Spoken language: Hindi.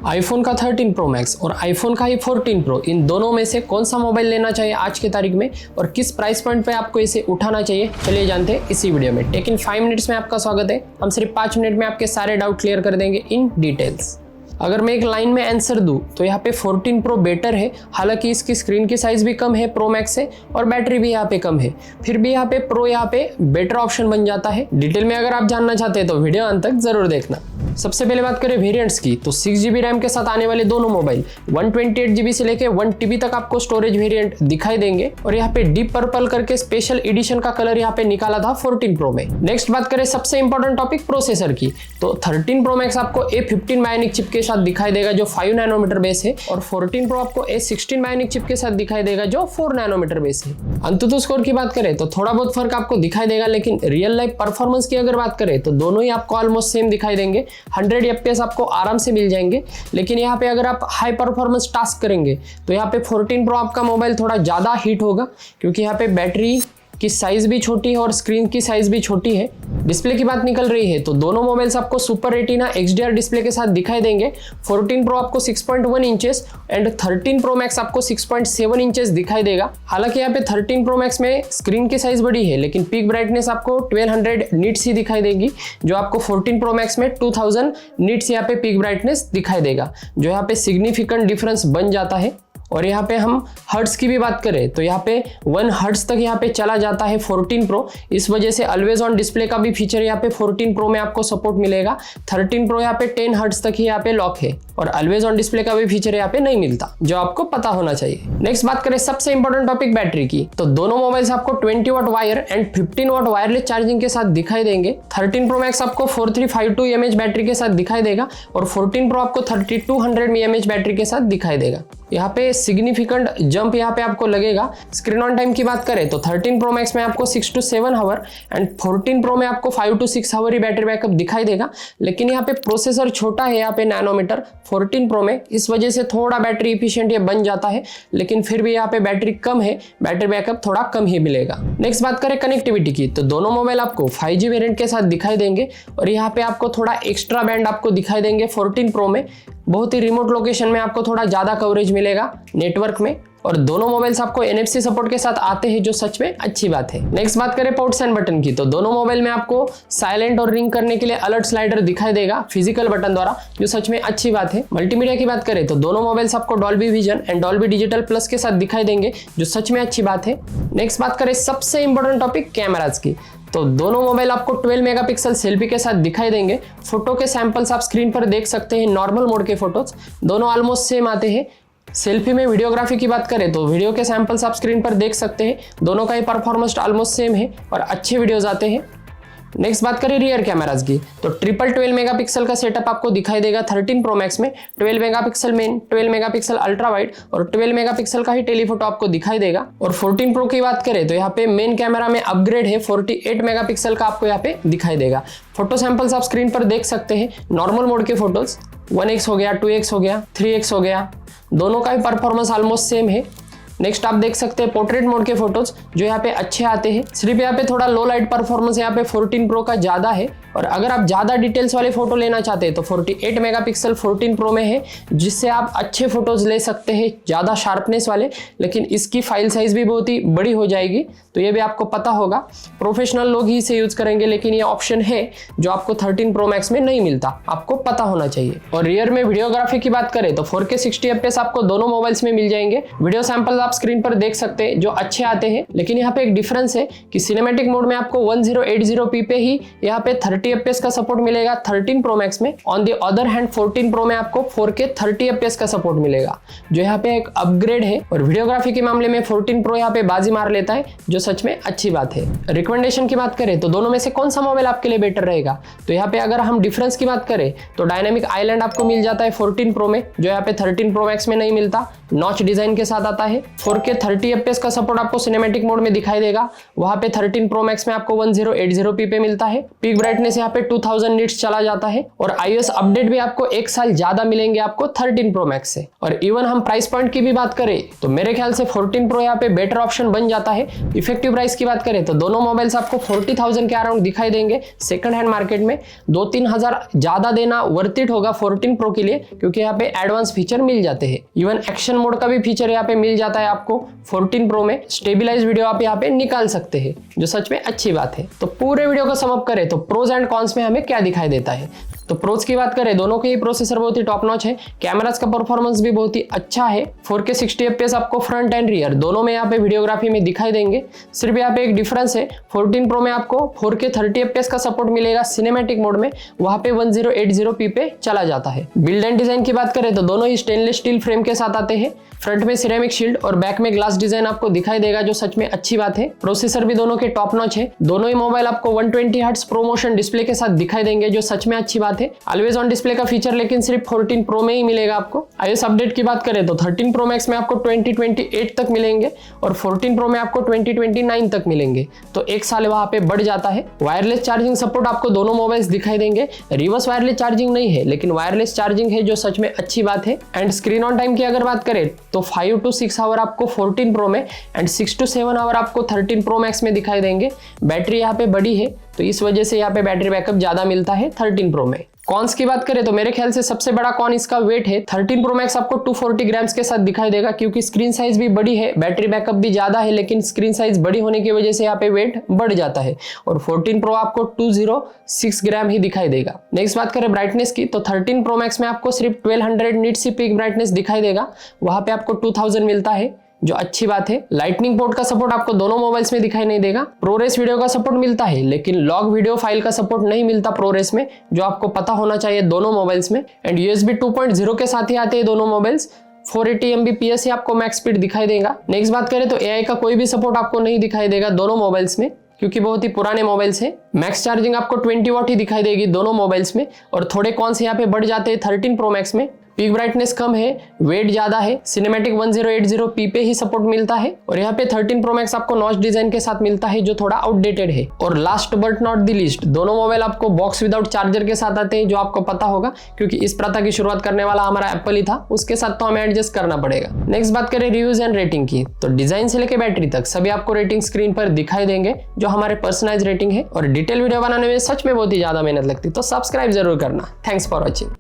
आईफोन का 13 प्रो मैक्स और आईफोन का ही 14 प्रो, इन दोनों में से कौन सा मोबाइल लेना चाहिए आज की तारीख में और किस प्राइस पॉइंट पे आपको इसे उठाना चाहिए, चलिए जानते हैं इसी वीडियो में। टेक इन 5 मिनट्स में आपका स्वागत है। हम सिर्फ 5 मिनट में आपके सारे डाउट क्लियर कर देंगे इन डिटेल्स। अगर मैं एक लाइन में आंसर दूं तो यहाँ पे 14 प्रो बेटर है, हालांकि इसकी स्क्रीन की साइज भी कम है प्रो मैक्स से और बैटरी भी यहाँ पे कम है, फिर भी यहाँ पे प्रो यहाँ पे बेटर ऑप्शन बन जाता है। डिटेल में अगर आप जानना चाहते हैं तो वीडियो अंत तक जरूर देखना। सबसे पहले बात करें वेरिएंट्स की तो 6GB रैम के साथ आने वाले दोनों मोबाइल 128GB से लेके 1TB तक आपको स्टोरेज वेरिएंट दिखाई देंगे और यहाँ पे डीप पर्पल करके स्पेशल एडिशन का कलर यहाँ पे निकाला था 14 प्रो में। नेक्स्ट बात करें सबसे इंपॉर्टेंट टॉपिक प्रोसेसर की तो 13 प्रो मैक्स आपको A15 बायोनिक चिप के साथ दिखाई देगा जो 5 नैनोमीटर बेस है और 14 प्रो आपको A16 बायोनिक चिप के साथ दिखाई देगा जो 4 नैनोमीटर बेस है। अंततः स्कोर की बात करें तो थोड़ा बहुत फर्क आपको दिखाई देगा, लेकिन रियल लाइफ परफॉर्मेंस की अगर बात करें तो दोनों ही आपको ऑलमोस्ट सेम दिखाई देंगे। 100 FPS आपको आराम से मिल जाएंगे, लेकिन यहाँ पे अगर आप हाई परफॉर्मेंस टास्क करेंगे तो यहाँ पे 14 प्रो आपका मोबाइल थोड़ा ज़्यादा हीट होगा, क्योंकि यहाँ पे बैटरी की साइज भी छोटी है और स्क्रीन की साइज भी छोटी है। डिस्प्ले की बात निकल रही है तो दोनों मोबाइल्स आपको सुपर रेटिना XDR डिस्प्ले के साथ दिखाई देंगे। 14 प्रो आपको 6.1 इंचेस एंड 13 प्रो मैक्स आपको 6.7 इंचेस दिखाई देगा। हालांकि यहाँ पे 13 प्रो मैक्स में स्क्रीन की साइज बड़ी है, लेकिन पीक ब्राइटनेस आपको 1200 निट्स ही दिखाई देगी, जो आपको 14 प्रो मैक्स में 2000 निट्स यहाँ पे पीक ब्राइटनेस दिखाई देगा, जो यहाँ पे सिग्निफिकेंट डिफरेंस बन जाता है। और यहाँ पे हम हर्ट्स की भी बात करें तो यहाँ पे 1 हर्ट्स तक यहाँ पे चला जाता है 14 प्रो, इस वजह से ऑलवेज ऑन डिस्प्ले का भी फीचर यहाँ पे 14 प्रो में आपको सपोर्ट मिलेगा। 13 प्रो यहाँ पे 10 हर्ट्स तक ही यहाँ पे लॉक है और ऑलवेज ऑन डिस्प्ले का भी फीचर यहाँ पे नहीं मिलता, जो आपको पता होना चाहिए। नेक्स्ट बात करें सबसे इंपॉर्टेंट टॉपिक बैटरी की तो दोनों मोबाइल्स आपको 20 watt wire and 15 watt wireless charging के साथ दिखाई देंगे। 13 प्रो मैक्स आपको 4352 mAh बैटरी के साथ दिखाई देगा और 14 प्रो आपको 3200 mAh बैटरी के साथ दिखाई देगा। यहाँ पे सिग्निफिकेंट जंप यहाँ पे आपको लगेगा। स्क्रीन ऑन टाइम की बात करें तो 13 प्रो मैक्स में आपको 6 to 7 आवर एंड 14 प्रो में आपको 5 to 6 आवर ही बैटरी बैकअप दिखाई देगा, लेकिन यहाँ पे प्रोसेसर छोटा है यहाँ पे नैनोमीटर 14 प्रो में, इस वजह से थोड़ा बैटरी इफिशिएंट ये बन जाता है, लेकिन फिर भी यहाँ पे बैटरी कम है, बैटरी बैकअप थोड़ा कम ही मिलेगा। नेक्स्ट बात करें कनेक्टिविटी की तो दोनों मोबाइल आपको 5G वेरिएंट के साथ दिखाई देंगे और यहाँ पे आपको थोड़ा एक्स्ट्रा बैंड आपको दिखाई देंगे 14 प्रो में। बहुत ही रिमोट लोकेशन में आपको थोड़ा ज़्यादा कवरेज मिलेगा नेटवर्क में और दोनों मोबाइल्स आपको NFC सपोर्ट के साथ आते हैं, जो सच में अच्छी बात है। नेक्स्ट बात करें पोर्ट्स एंड बटन की तो दोनों मोबाइल में आपको साइलेंट और रिंग करने के लिए अलर्ट स्लाइडर दिखाई देगा फिजिकल बटन द्वारा, जो सच में अच्छी बात है। मल्टीमीडिया की बात करें तो दोनों मोबाइल्स आपको Dolby vision and Dolby digital plus के साथ दिखाई देंगे, जो सच में अच्छी बात है। नेक्स्ट बात करें सबसे इंपॉर्टेंट टॉपिक कैमराज की तो दोनों मोबाइल आपको 12 मेगापिक्सल सेल्फी के साथ दिखाई देंगे। फोटो के सैंपल्स आप स्क्रीन पर देख सकते हैं, नॉर्मल मोड के फोटोज दोनों ऑलमोस्ट सेम आते हैं। सेल्फी में वीडियोग्राफी की बात करें तो वीडियो के सैंपल्स आप स्क्रीन पर देख सकते हैं, दोनों का ही परफॉर्मेंस ऑलमोस्ट सेम है और अच्छे वीडियोज आते हैं। नेक्स्ट बात करें रियर कैमराज की तो ट्रिपल 12 मेगापिक्सल का सेटअप आपको दिखाई देगा 13 प्रो मैक्स में। 12 megapixel main, 12 megapixel ultra wide और 12 मेगापिक्सल का ही टेलीफोटो आपको दिखाई देगा। और 14 प्रो की बात करें तो यहाँ पे मेन कैमरा में अपग्रेड है, 48 मेगापिक्सल का आपको यहाँ पे दिखाई देगा। फोटो सैंपल्स आप स्क्रीन पर देख सकते हैं, नॉर्मल मोड के फोटोज 1x हो गया, 2x हो गया, 3x हो गया, दोनों का ही परफॉर्मेंस ऑलमोस्ट सेम है। नेक्स्ट आप देख सकते हैं पोर्ट्रेट मोड के फोटोज जो यहाँ पे अच्छे आते हैं, सिर्फ यहाँ पे थोड़ा लो लाइट परफॉर्मेंस यहाँ पे 14 प्रो का ज़्यादा है। और अगर आप ज़्यादा डिटेल्स वाले फोटो लेना चाहते हैं तो 48 मेगापिक्सल 14 प्रो में है, जिससे आप अच्छे फोटोज ले सकते हैं ज़्यादा शार्पनेस वाले, लेकिन इसकी फाइल साइज भी बहुत ही बड़ी हो जाएगी, तो ये भी आपको पता होगा। प्रोफेशनल लोग ही इसे यूज़ करेंगे, लेकिन ये ऑप्शन है जो आपको 13 प्रो मैक्स में नहीं मिलता, आपको पता होना चाहिए। और रियर में वीडियोग्राफी की बात करें तो 4K 60 FPS आपको दोनों मोबाइल्स में मिल जाएंगे। वीडियो सैंपल आप स्क्रीन पर देख सकते हैं जो अच्छे आते हैं, लेकिन यहाँ पे एक डिफरेंस है कि सिनेमैटिक मोड में आपको 1080p पे ही यहाँ पे 30 FPS का सपोर्ट मिलेगा 13 प्रो मैक्स में। On the other hand 14 pro में आपको 4K 30 FPS का सपोर्ट मिलेगा, जो यहाँ पे एक अपग्रेड है। और वीडियोग्राफी के मामले में 14 प्रो यहाँ पे बाजी मार लेता है, जो सच में अच्छी बात है। रिकमेंडेशन की बात करें तो दोनों में से कौन सा मोबाइल आपके लिए बेटर रहेगा, तो यहाँ पे अगर हम डिफरेंस की बात करें तो डायनामिक आइलैंड आपको मिल जाता है 14 प्रो में, जो यहाँ पे 13 प्रो मैक्स में नहीं मिलता। नॉच डिजाइन के साथ आता है। 4K 30 FPS का सपोर्ट आपको सिनेमैटिक मोड में दिखाई देगा, वहां पे 13 प्रो मैक्स में आपको 1080p पे मिलता है। पीक ब्राइटनेस से यहाँ पे 2000 निट्स चला जाता है और iOS अपडेट भी आपको 1 साल ज्यादा मिलेंगे आपको 13 Pro Max से। और इवन हम प्राइस पॉइंट की भी बात करें तो मेरे ख्याल से 14 Pro यहाँ पे बेटर ऑप्शन बन जाता है। इफेक्टिव प्राइस की बात करें तो दोनों मोबाइल्स आपको 40,000 के अराउंड दिखाई देंगे सेकंड हैंड मार्केट में। 2-3 हजार ज्यादा देना वर्थ इट होगा 14 Pro के लिए, क्योंकि यहाँ पे एडवांस फीचर मिल जाते हैं। इवन एक्शन मोड का भी फीचर यहाँ पे मिल जाता है आपको 14 Pro में। स्टेबिलाइज वीडियो आप यहाँ पे निकाल सकते हैं, जो सच में अच्छी बात है। तो पूरे वीडियो को सम अप करें तो प्रोज एंड कॉन्स में हमें क्या दिखाई देता है। तो प्रोज की बात करें, दोनों के ही प्रोसेसर बहुत ही टॉप नॉच है, कैमरास का परफॉर्मेंस भी बहुत ही अच्छा है। 4K 60 FPS आपको फ्रंट एंड रियर दोनों में यहाँ पे वीडियोग्राफी में दिखाई देंगे। सिर्फ यहाँ पे एक डिफरेंस है, 14 Pro में आपको 4K 30 FPS का सपोर्ट मिलेगा सिनेमैटिक मोड में, वहां पे 1080p पे चला जाता है। बिल्ड एंड डिजाइन की बात करें तो दोनों ही स्टेनलेस स्टील फ्रेम के साथ आते हैं। फ्रंट में सिरेमिक शील्ड और बैक में ग्लास डिजाइन आपको दिखाई देगा, जो सच में अच्छी बात है। प्रोसेसर भी दोनों के टॉप नॉच है। दोनों ही मोबाइल आपको 120 हर्ट्ज प्रोमोशन डिस्प्ले के साथ दिखाई देंगे, जो सच में अच्छी बात है। ऑलवेज ऑन डिस्प्ले का फीचर लेकिन सिर्फ 14 Pro में ही मिलेगा आपको। iOS अपडेट की बात करें तो 13 Pro Max में आपको 2028 तक मिलेंगे और 14 Pro में आपको 2029 तक मिलेंगे, तो 1 साल वहां पे बढ़ जाता है। वायरलेस चार्जिंग सपोर्ट आपको दोनों मोबाइल्स दिखाई देंगे। रिवर्स वायरलेस चार्जिंग नहीं है, लेकिन वायरलेस चार्जिंग है, जो सच में अच्छी बात है। एंड स्क्रीन ऑन टाइम की अगर बात करें तो 5 to 6 आवर आपको 14 Pro में एंड 6 to 7 आवर आपको 13 Pro Max में दिखाई देंगे। बैटरी यहाँ पे बड़ी है, तो इस वजह से यहाँ पे बैटरी बैकअप ज्यादा मिलता है 13 Pro में। कॉन्स की बात करें तो मेरे ख्याल से सबसे बड़ा कॉन इसका वेट है। 13 Pro Max आपको 240 ग्राम्स के साथ दिखाई देगा, क्योंकि स्क्रीन साइज भी बड़ी है, बैटरी बैकअप भी ज्यादा है, लेकिन स्क्रीन साइज बड़ी होने की वजह से यहाँ पे वेट बढ़ जाता है। और 14 Pro आपको 206 ग्राम ही दिखाई देगा। नेक्स्ट बात करें ब्राइटनेस की तो 13 Pro Max में आपको सिर्फ 1200 निट्स ही पीक ब्राइटनेस दिखाई देगा, वहां पे आपको 2000 मिलता है, जो अच्छी बात है। लाइटनिंग पोर्ट का सपोर्ट आपको दोनों मोबाइल्स में दिखाई नहीं देगा। प्रोरेस वीडियो का सपोर्ट मिलता है, लेकिन लॉग वीडियो फाइल का सपोर्ट नहीं मिलता प्रोरेस में, जो आपको पता होना चाहिए दोनों मोबाइल्स में। एंड USB 2.0 के साथ ही आते हैं दोनों मोबाइल्स। 480 Mbps ही आपको मैक्स स्पीड दिखाई देगा। नेक्स्ट बात करें तो AI का कोई भी सपोर्ट आपको नहीं दिखाई देगा दोनों मोबाइल्स में, क्योंकि बहुत ही पुराने मोबाइल्स हैं। मैक्स चार्जिंग आपको 20 वॉट ही दिखाई देगी दोनों मोबाइल्स में। और थोड़े कॉन्स यहाँ पे बढ़ जाते हैं 13 Pro Max में। पीक ब्राइटनेस कम है, वेट ज्यादा है, सिनेमैटिक 1080p पे ही सपोर्ट मिलता है। और यहाँ पे 13 Pro Max आपको नॉच डिजाइन के साथ मिलता है, जो थोड़ा आउटडेटेड है। और last but not the least, दोनों मोबाइल आपको बॉक्स विदाउट चार्जर के साथ आते हैं, जो आपको पता होगा, क्योंकि इस प्रथा की शुरुआत करने वाला हमारा एप्पल ही था, उसके साथ तो हमें एडजस्ट करना पड़ेगा। नेक्स्ट बात करें रिव्यूज एंड रेटिंग की तो डिजाइन से लेकर बैटरी तक सभी आपको रेटिंग स्क्रीन पर दिखाई देंगे, जो हमारे पर्सनलाइज रेटिंग है। और डिटेल वीडियो बनाने में सच में बहुत ही ज्यादा मेहनत लगती है, तो सब्सक्राइब जरूर करना। Thanks for watching.